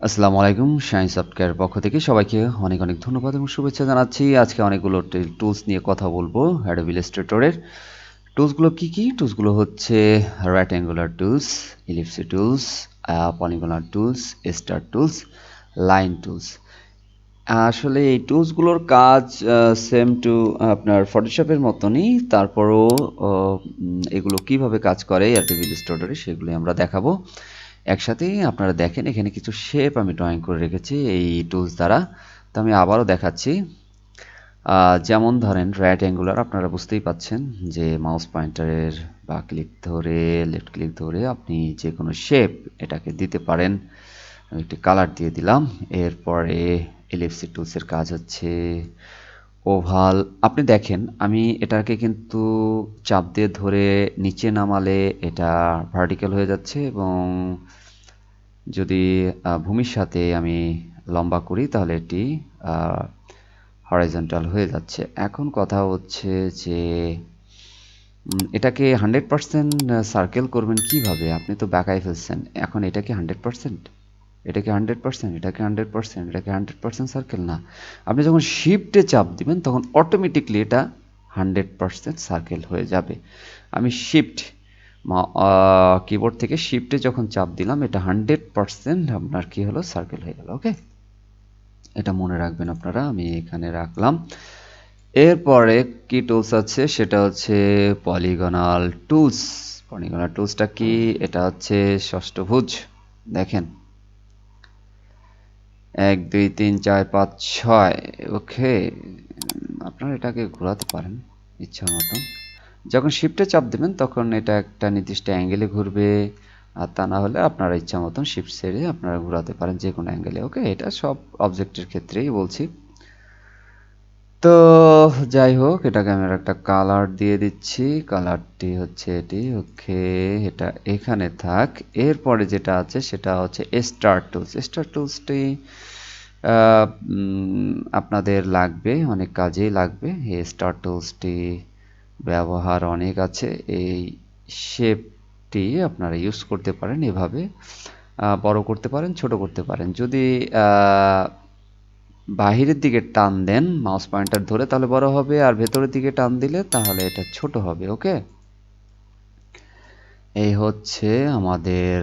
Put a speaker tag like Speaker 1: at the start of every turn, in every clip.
Speaker 1: আসসালামু আলাইকুম shine software পক্ষ থেকে সবাইকে অনেক অনেক ধন্যবাদ এবং শুভেচ্ছা জানাচ্ছি। আজকে অনেকগুলো টুলস নিয়ে কথা বলবো অ্যাডোবি ইলাস্ট্রেটরের। টুলসগুলো কি কি? টুলসগুলো হচ্ছে rectangular tools, ellipse tools, polygonal tools, star tools, line tools. আসলে এই টুলসগুলোর কাজ সেম টু আপনার ফটোশপের মতনই। তারপরও এগুলো কিভাবে কাজ করে অ্যাডোবি ইলাস্ট্রেটরে সেগুলি আমরা দেখাবো একসাথেই। আপনারা দেখেন এখানে কিছু শেপ আমি ড্রয়িং করে রেখেছি এই টুলস দ্বারা। তো আমি আবারও দেখাচ্ছি। যেমন ধরেন রাইট অ্যাঙ্গুলার, আপনারা বুঝতেই পাচ্ছেন যে মাউস পয়েন্টারের বা ক্লিক ধরে লেফট ক্লিক ধরে আপনি যে কোনো শেপ এটাকে দিতে পারেন। আমি একটি কালার দিয়ে দিলাম। এরপরে এলিপসি টুলসের কাজ হচ্ছে ওভাল। আপনি দেখেন আমি এটাকে কিন্তু চাপ দিয়ে ধরে নিচে নামালে এটা ভার্টিক্যাল হয়ে যাচ্ছে এবং যদি ভূমির সাথে আমি লম্বা করি তাহলে এটি হরাইজন্টাল হয়ে যাচ্ছে। এখন কথা হচ্ছে যে এটাকে 100% সার্কেল করবেন কিভাবে? আপনি তো বাঁকায় ফেলছেন। এখন এটা কি 100%? এটা কি 100%? এটা কি 100%? এটা কি 100% সার্কেল? না। আপনি যখন শিফটে চাপ দিবেন তখন অটোমেটিকলি এটা 100% সার্কেল হয়ে যাবে। আমি শিফট কিবোর্ড থেকে শিফটে যখন চাপ দিলাম এটা 100% আপনার কি হলো? সার্কেল হয়ে গেল। ওকে? এটা মনে রাখবেন আপনারা। আমি এখানে রাখলাম। এরপরে কি টুলস আছে সেটা হচ্ছে পলিগনাল টুলস। পলিগনাল টুলসটা কি? এটা হচ্ছে ষষ্ঠভুজ। দেখেন 1 2 3 4 5 6। ওকে, আপনারা এটাকে ঘোরাতে পারেন ইচ্ছা মতন। যখন শিফটে চাপ দেবেন তখন এটা একটা নির্দিষ্ট অ্যাঙ্গেলে ঘুরবে, আর তা না হলে আপনারা ইচ্ছা মতন শিফট ছেড়ে আপনারা ঘোরাতে পারেন যে কোনো অ্যাঙ্গেলে। ওকে, এটা সব অবজেক্টের ক্ষেত্রেই বলছি। তো যাই হোক, এটাকে আমি একটা কালার দিয়ে দিচ্ছি। কালারটি হচ্ছে এটি। ওকে, এটা এখানে থাক। এরপরে যেটা আছে সেটা হচ্ছে স্টার টুলস। স্টার টুলসটি আপনাদের লাগবে, অনেক কাজেই লাগবে। এই স্টার টুলসটি ব্যবহার অনেক আছে। এই শেপটি আপনারা ইউজ করতে পারেন এভাবে। বড় করতে পারেন, ছোট করতে পারেন। যদি বাহিরের দিকে টান দেন মাউস পয়েন্টার ধরে তাহলে বড় হবে, আর ভেতরের দিকে টান দিলে তাহলে এটা ছোট হবে। ওকে, এই হচ্ছে আমাদের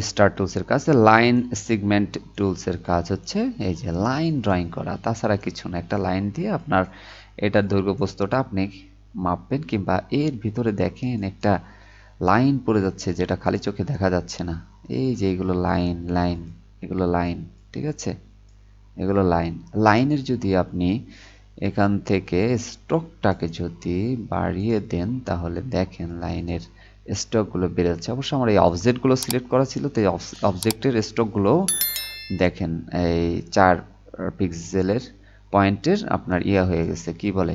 Speaker 1: স্টার টুলসের কাজ। লাইন সেগমেন্ট টুলসের কাজ হচ্ছে এই যে লাইন ড্রয়িং করা, তাছাড়া কিছু না। একটা লাইন দিয়ে আপনার এটার দৈর্ঘ্য প্রস্থটা আপনি মাপবেন, কিংবা এর ভিতরে দেখেন একটা লাইন পড়ে যাচ্ছে যেটা খালি চোখে দেখা যাচ্ছে না। এই যে এগুলো লাইন লাইন, এগুলো লাইন, ঠিক আছে? এগুলো লাইন। লাইনের যদি আপনি এখান থেকে স্ট্রোকটাকে যদি বাড়িয়ে দেন তাহলে দেখেন লাইনের স্ট্রোকগুলো বেড়ে যাচ্ছে। অবশ্য আমার এই অবজেক্টগুলো সিলেক্ট করা ছিল, তো এই অবজেক্টের স্ট্রোকগুলো দেখেন এই 4 পিক্সেলের পয়েন্টের আপনার ইয়া হয়ে গেছে, কি বলে,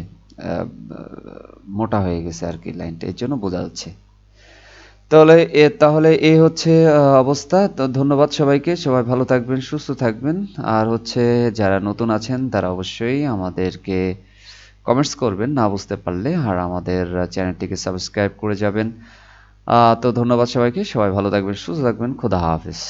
Speaker 1: মোটা হয়ে গেছে আর কি লাইনটা, এর জন্য বোঝা যাচ্ছে। তাহলে এই হচ্ছে অবস্থা। তো ধন্যবাদ সবাইকে। সবাই ভালো থাকবেন, সুস্থ থাকবেন। আর হচ্ছে যারা নতুন আছেন তারা অবশ্যই আমাদেরকে কমেন্টস করবেন না বুঝতে পারলে, আর আমাদের চ্যানেলটিকে সাবস্ক্রাইব করে যাবেন। তো ধন্যবাদ সবাইকে। সবাই ভালো থাকবেন, সুস্থ থাকবেন। খোদা হাফেজ।